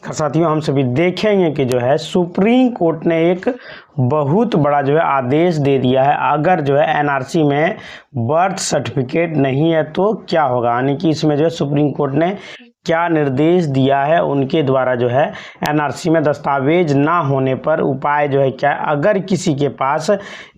साथियों, हम सभी देखेंगे कि जो है सुप्रीम कोर्ट ने एक बहुत बड़ा जो है आदेश दे दिया है। अगर जो है एनआरसी में बर्थ सर्टिफिकेट नहीं है तो क्या होगा, यानी कि इसमें जो है सुप्रीम कोर्ट ने क्या निर्देश दिया है उनके द्वारा जो है एनआरसी में दस्तावेज ना होने पर उपाय जो है क्या। अगर किसी के पास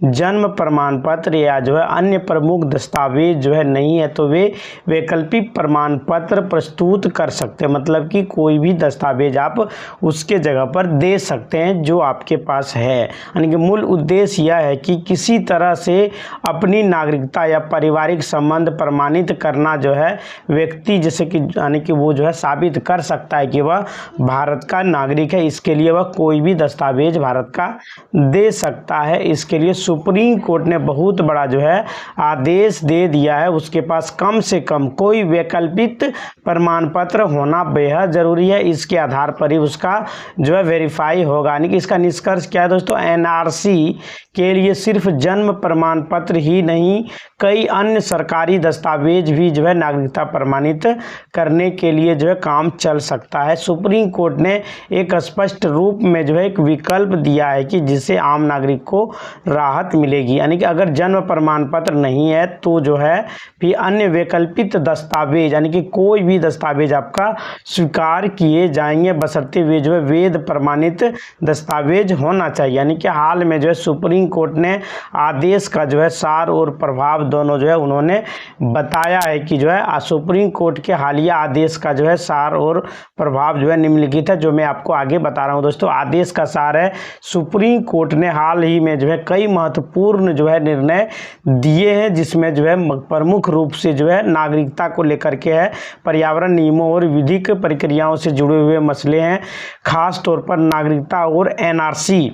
जन्म प्रमाण पत्र या जो है अन्य प्रमुख दस्तावेज जो है नहीं है तो वे वैकल्पिक प्रमाण पत्र प्रस्तुत कर सकते हैं। मतलब कि कोई भी दस्तावेज आप उसके जगह पर दे सकते हैं जो आपके पास है। यानी कि मूल उद्देश्य यह है कि किसी तरह से अपनी नागरिकता या पारिवारिक संबंध प्रमाणित करना जो है व्यक्ति जैसे कि यानी कि वो जो है साबित कर सकता है कि वह भारत का नागरिक है। इसके लिए वह कोई भी दस्तावेज भारत का दे सकता है। इसके लिए सुप्रीम कोर्ट ने बहुत बड़ा जो है आदेश दे दिया है। उसके पास कम से कम कोई वैकल्पिक प्रमाण पत्र होना बेहद जरूरी है। इसके आधार पर ही उसका जो है वेरीफाई होगा। यानी कि इसका निष्कर्ष क्या है दोस्तों, एनआरसी के लिए सिर्फ जन्म प्रमाण पत्र ही नहीं, कई अन्य सरकारी दस्तावेज भी जो है नागरिकता प्रमाणित करने के लिए जो है काम चल सकता है। सुप्रीम कोर्ट ने एक स्पष्ट रूप में जो है एक विकल्प दिया है कि जिससे आम नागरिक को राहत मिलेगी। यानी कि अगर जन्म प्रमाण पत्र नहीं है तो जो है फिर अन्य वैकल्पिक दस्तावेज यानी कि कोई भी दस्तावेज आपका स्वीकार किए जाएंगे, बशर्ते वे जो है वेद प्रमाणित दस्तावेज होना चाहिए। यानी कि हाल में जो है सुप्रीम कोर्ट ने आदेश का जो है सार और प्रभाव दोनों जो है उन्होंने बताया है कि जो है सुप्रीम कोर्ट के हालिया आदेश का जो है सार और प्रभाव जो है निम्नलिखित है, जो मैं आपको आगे बता रहा हूं दोस्तों। आदेश का सार है, सुप्रीम कोर्ट ने हाल ही में जो है कई महत्वपूर्ण जो है निर्णय दिए हैं, जिसमें जो है प्रमुख रूप से जो है नागरिकता को लेकर के है, पर्यावरण नियमों और विधिक प्रक्रियाओं से जुड़े हुए मसले हैं। खास तौर पर नागरिकता और एनआरसी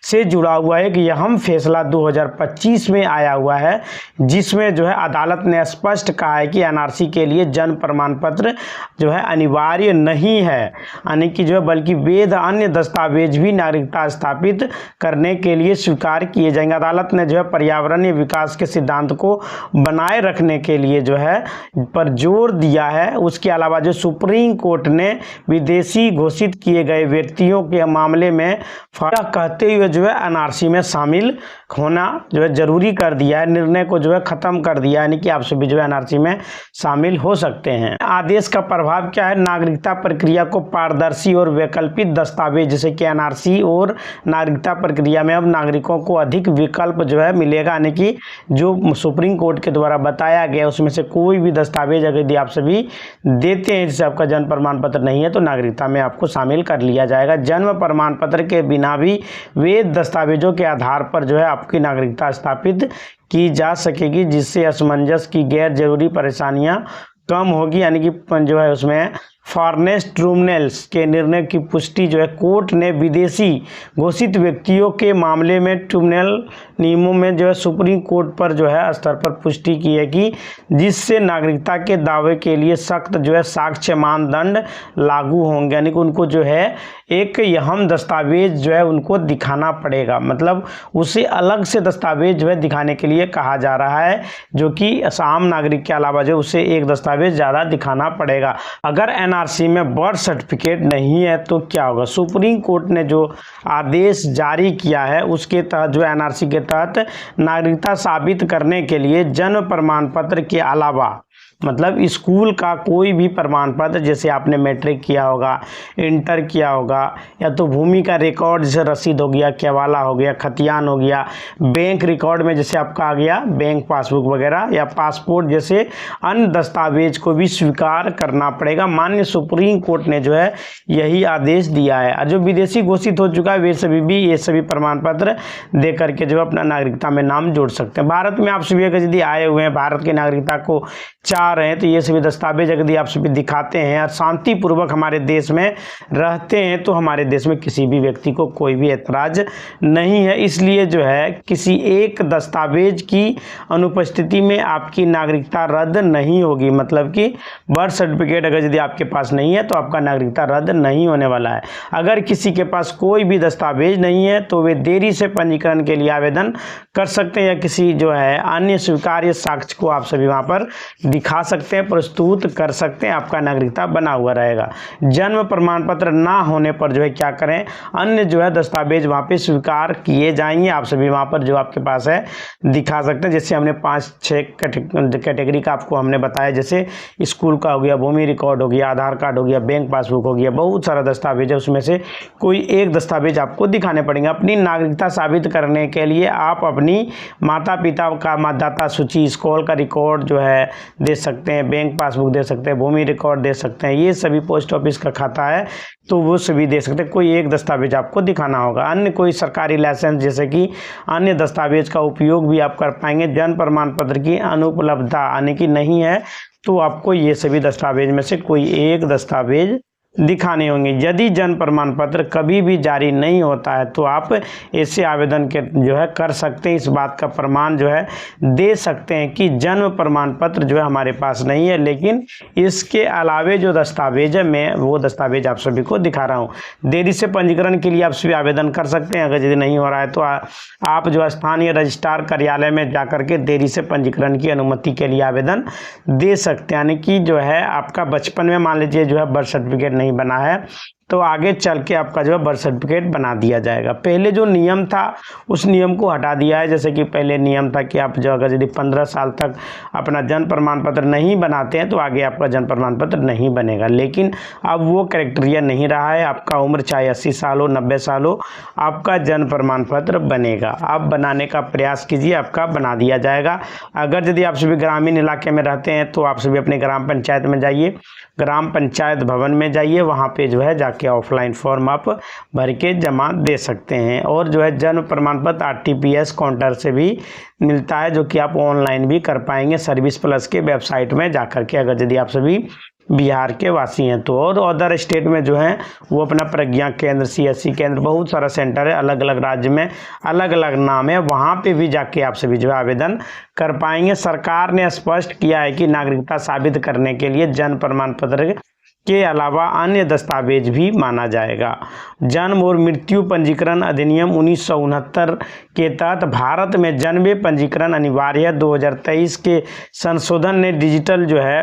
से जुड़ा हुआ एक अहम फैसला 2025 में आया हुआ है, जिसमें जो है अदालत ने स्पष्ट कहा है कि एनआरसी के लिए जन्म प्रमाण पत्र जो है अनिवार्य नहीं है, यानी कि जो है बल्कि वैध अन्य दस्तावेज भी नागरिकता स्थापित करने के लिए स्वीकार किए जाएंगे। अदालत ने जो है पर्यावरणीय विकास के सिद्धांत को बनाए रखने के लिए जो है पर जोर दिया है। उसके अलावा जो सुप्रीम कोर्ट ने विदेशी घोषित किए गए व्यक्तियों के मामले में कहते हुए जो है एनआरसी में शामिल होना जो है जरूरी कर दिया है, निर्णय को जो है खत्म कर दिया, यानी कि आप सभी जो है एनआरसी में शामिल हो सकते हैं। आदेश का प्रभाव क्या है, नागरिकता प्रक्रिया को पारदर्शी और वैकल्पिक दस्तावेज जैसे कि एनआरसी और नागरिकता प्रक्रिया में अब नागरिकों को अधिक विकल्प जो है मिलेगा। यानी कि जो सुप्रीम कोर्ट के द्वारा बताया गया उसमें से कोई भी दस्तावेज अगर यदि आप सभी देते हैं, जैसे आपका जन्म प्रमाण पत्र नहीं है तो नागरिकता में आपको शामिल कर लिया जाएगा। जन्म प्रमाण पत्र के बिना भी वे दस्तावेजों के आधार पर जो है आपकी नागरिकता स्थापित की जा सकेगी, जिससे असमंजस की गैर जरूरी परेशानियां कम होगी। यानी कि जो है उसमें फॉरेनेस ट्रिब्यूनल्स के निर्णय की पुष्टि जो है कोर्ट ने विदेशी घोषित व्यक्तियों के मामले में ट्रिब्यूनल नियमों में जो है सुप्रीम कोर्ट पर जो है स्तर पर पुष्टि की है कि जिससे नागरिकता के दावे के लिए सख्त जो है साक्ष्य मानदंड लागू होंगे। यानी कि उनको जो है एक अहम दस्तावेज जो है उनको दिखाना पड़ेगा, मतलब उसे अलग से दस्तावेज जो है दिखाने के लिए कहा जा रहा है, जो कि आम नागरिक के अलावा जो उसे एक दस्तावेज ज़्यादा दिखाना पड़ेगा। अगर एनआरसी में बर्थ सर्टिफिकेट नहीं है तो क्या होगा, सुप्रीम कोर्ट ने जो आदेश जारी किया है उसके तहत जो एनआरसी के तहत नागरिकता साबित करने के लिए जन्म प्रमाण पत्र के अलावा मतलब स्कूल का कोई भी प्रमाण पत्र, जैसे आपने मैट्रिक किया होगा, इंटर किया होगा, या तो भूमि का रिकॉर्ड जैसे रसीद हो गया, केवाला हो गया, खतियान हो गया, बैंक रिकॉर्ड में जैसे आपका आ गया बैंक पासबुक वगैरह, या पासपोर्ट जैसे अन्य दस्तावेज को भी स्वीकार करना पड़ेगा। माननीय सुप्रीम कोर्ट ने जो है यही आदेश दिया है। और जो विदेशी घोषित हो चुका है वे सभी भी ये सभी प्रमाण पत्र दे करके जो अपना नागरिकता में नाम जोड़ सकते हैं। भारत में आप सभी अगर यदि आए हुए हैं, भारत की नागरिकता को चाह रहे हैं, तो ये सभी दस्तावेज अगर आप सभी दिखाते हैं और शांतिपूर्वक हमारे देश में रहते हैं तो हमारे देश में किसी भी व्यक्ति को कोई भी ऐतराज नहीं है। इसलिए जो है किसी एक दस्तावेज की अनुपस्थिति में आपकी नागरिकता रद्द नहीं होगी। मतलब कि बर्थ सर्टिफिकेट अगर यदि आपके पास नहीं है तो आपका नागरिकता रद्द नहीं होने वाला है। अगर किसी के पास कोई भी दस्तावेज नहीं है तो वे देरी से पंजीकरण के लिए आवेदन कर सकते हैं, या किसी जो है अन्य स्वीकार्य साक्ष्य को आप सभी वहां पर दिखा दिखा सकते हैं, प्रस्तुत कर सकते हैं, आपका नागरिकता बना हुआ रहेगा। जन्म प्रमाण पत्र ना होने पर जो है क्या करें, अन्य जो है दस्तावेज वहाँ पे स्वीकार किए जाएंगे। आप सभी वहाँ पर जो आपके पास है दिखा सकते हैं। जैसे हमने 5-6 कैटेगरी का आपको हमने बताया, जैसे स्कूल का हो गया, भूमि रिकॉर्ड हो गया, आधार कार्ड हो गया, बैंक पासबुक हो गया, बहुत सारा दस्तावेज है, उसमें से कोई एक दस्तावेज आपको दिखाने पड़ेंगे। अपनी नागरिकता साबित करने के लिए आप अपनी माता पिता का मतदाता सूची, स्कूल का रिकॉर्ड जो है दे सकते हैं, बैंक पासबुक दे सकते हैं, भूमि रिकॉर्ड दे सकते हैं, ये सभी पोस्ट ऑफिस का खाता है तो वो सभी दे सकते हैं। कोई एक दस्तावेज आपको दिखाना होगा। अन्य कोई सरकारी लाइसेंस जैसे कि अन्य दस्तावेज का उपयोग भी आप कर पाएंगे। जन्म प्रमाण पत्र की अनुपलब्धता यानी कि नहीं है तो आपको ये सभी दस्तावेज में से कोई एक दस्तावेज दिखाने होंगे। यदि जन्म प्रमाण पत्र कभी भी जारी नहीं होता है तो आप ऐसे आवेदन के जो है कर सकते हैं, इस बात का प्रमाण जो है दे सकते हैं कि जन्म प्रमाण पत्र जो है हमारे पास नहीं है, लेकिन इसके अलावे जो दस्तावेज है मैं वो दस्तावेज आप सभी को दिखा रहा हूँ। देरी से पंजीकरण के लिए आप सभी आवेदन कर सकते हैं। अगर यदि नहीं हो रहा है तो आप जो स्थानीय रजिस्ट्रार कार्यालय में जाकर के देरी से पंजीकरण की अनुमति के लिए आवेदन दे सकते हैं। यानी कि जो है आपका बचपन में मान लीजिए जो है बर्थ सर्टिफिकेट नहीं बना है तो आगे चल के आपका जो है बर्थ सर्टिफिकेट बना दिया जाएगा। पहले जो नियम था उस नियम को हटा दिया है। जैसे कि पहले नियम था कि आप जो अगर यदि 15 साल तक अपना जन्म प्रमाण पत्र नहीं बनाते हैं तो आगे आपका जन्म प्रमाण पत्र नहीं बनेगा, लेकिन अब वो क्राइटेरिया नहीं रहा है। आपका उम्र चाहे 80 साल हो, 90 साल हो, आपका जन्म प्रमाण पत्र बनेगा। आप बनाने का प्रयास कीजिए, आपका बना दिया जाएगा। अगर यदि आप सभी ग्रामीण इलाके में रहते हैं तो आप सभी अपने ग्राम पंचायत में जाइए, ग्राम पंचायत भवन में जाइए, वहाँ पे जो है जाके ऑफलाइन फॉर्म आप भर के जमा दे सकते हैं। और जो है जन्म प्रमाण पत्र RTPS काउंटर से भी मिलता है, जो कि आप ऑनलाइन भी कर पाएंगे सर्विस प्लस के वेबसाइट में जाकर के, अगर यदि आप सभी बिहार के वासी हैं तो। और अदर स्टेट में जो है वो अपना प्रज्ञा केंद्र, CSC केंद्र, बहुत सारा सेंटर है, अलग अलग राज्य में अलग अलग नाम है, वहाँ पे भी जाके आप सभी जो है आवेदन कर पाएंगे। सरकार ने स्पष्ट किया है कि नागरिकता साबित करने के लिए जन्म प्रमाण पत्र के अलावा अन्य दस्तावेज भी माना जाएगा। जन्म और मृत्यु पंजीकरण अधिनियम 1969 के तहत भारत में जन्म पंजीकरण अनिवार्य 2023 के संशोधन ने डिजिटल जो है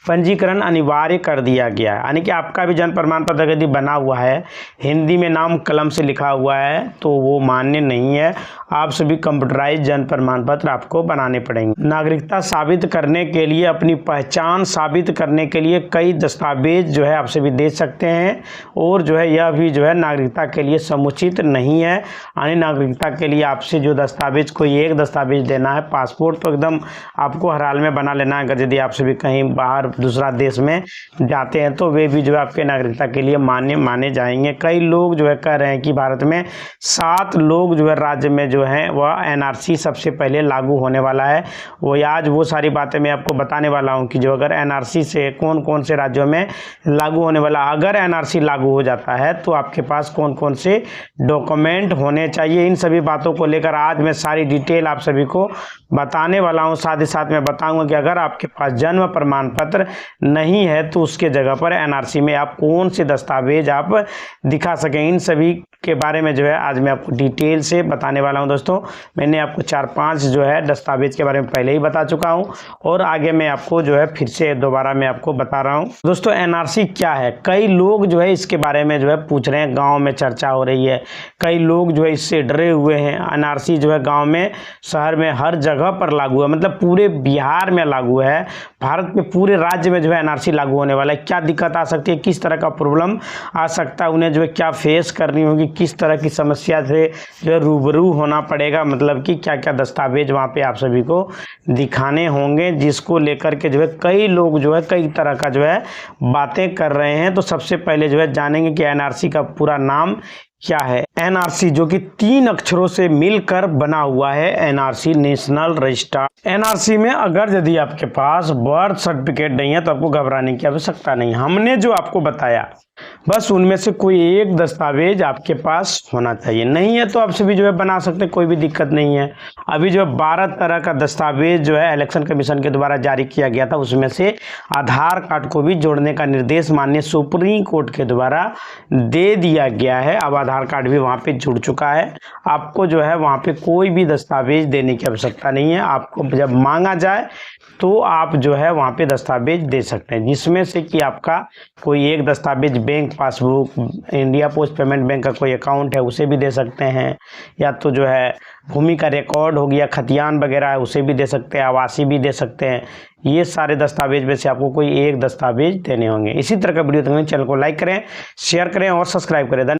पंजीकरण अनिवार्य कर दिया गया है। यानी कि आपका भी जन्म प्रमाण पत्र यदि बना हुआ है, हिंदी में नाम कलम से लिखा हुआ है तो वो मान्य नहीं है। आप सभी कंप्यूटराइज जन्म प्रमाण पत्र आपको बनाने पड़ेंगे। नागरिकता साबित करने के लिए, अपनी पहचान साबित करने के लिए कई दस्तावेज जो है आप सभी दे सकते हैं। और जो है यह भी जो है नागरिकता के लिए समुचित नहीं है। यानी नागरिकता के लिए आपसे जो दस्तावेज कोई एक दस्तावेज देना है। पासपोर्ट तो एकदम आपको हर हाल में बना लेना है। अगर यदि आप सभी कहीं बाहर दूसरा देश में जाते हैं तो वे भी जो है आपके नागरिकता के लिए मान्य माने जाएंगे। कई लोग जो है कह रहे हैं कि भारत में 7 लोग जो है राज्य में जो है वह NRC सबसे पहले लागू होने वाला है। वो आज वो सारी बातें मैं आपको बताने वाला हूं कि जो अगर NRC से कौन कौन से राज्यों में लागू होने वाला। अगर NRC लागू हो जाता है तो आपके पास कौन कौन से डॉक्यूमेंट होने चाहिए, इन सभी बातों को लेकर आज मैं सारी डिटेल आप सभी को बताने वाला हूं। साथ ही साथ मैं बताऊंगा कि अगर आपके पास जन्म प्रमाण पत्र नहीं है तो उसके जगह पर NRC में आप कौन से दस्तावेज आप दिखा सकें, इन सभी के बारे में जो है आज मैं आपको डिटेल से बताने वाला हूं। दोस्तों मैंने आपको 4-5 जो है दस्तावेज के बारे में पहले ही बता चुका हूं और आगे मैं आपको जो है फिर से दोबारा मैं आपको बता रहा हूं। दोस्तों NRC क्या है, कई लोग जो है इसके बारे में जो है पूछ रहे हैं, गाँव में चर्चा हो रही है, कई लोग जो है इससे डरे हुए हैं। NRC जो है गाँव में, शहर में, हर जगह पर लागू है, मतलब पूरे बिहार में लागू है। भारत के पूरे राज्य में जो है NRC लागू होने वाला है। क्या दिक्कत आ सकती है, किस तरह का प्रॉब्लम आ सकता है, उन्हें जो है क्या फेस करनी होगी, किस तरह की समस्या से जो है रूबरू होना पड़ेगा, मतलब कि क्या क्या दस्तावेज वहाँ पे आप सभी को दिखाने होंगे, जिसको लेकर के जो है कई लोग जो है कई तरह का जो है बातें कर रहे हैं। तो सबसे पहले जो है जानेंगे कि NRC का पूरा नाम क्या है। NRC जो कि 3 अक्षरों से मिलकर बना हुआ है, NRC नेशनल रजिस्टर। NRC में अगर यदि आपके पास बर्थ सर्टिफिकेट नहीं है तो आपको घबराने की आवश्यकता नहीं। हमने जो आपको बताया बस उनमें से कोई एक दस्तावेज आपके पास होना चाहिए। नहीं है तो आप सभी जो है बना सकते, कोई भी दिक्कत नहीं है। अभी जो 12 तरह का दस्तावेज जो है इलेक्शन कमीशन के द्वारा जारी किया गया था, उसमें से आधार कार्ड को भी जोड़ने का निर्देश माननीय सुप्रीम कोर्ट के द्वारा दे दिया गया है। अब आधार कार्ड भी वहाँ पे जुड़ चुका है। आपको जो है वहाँ पे कोई भी दस्तावेज देने की आवश्यकता नहीं है। आपको जब मांगा जाए तो आप जो है वहाँ पे दस्तावेज दे सकते हैं, जिसमें से कि आपका कोई एक दस्तावेज bank passbook, India post payment bank का कोई अकाउंट है उसे भी दे सकते हैं, या तो जो है भूमि का रिकॉर्ड हो गया, खतियान वगैरह है उसे भी दे सकते हैं, आवासी भी दे सकते हैं। ये सारे दस्तावेज में से आपको कोई एक दस्तावेज देने होंगे। इसी तरह का वीडियो देखने चैनल को लाइक करें, शेयर करें और सब्सक्राइब करें।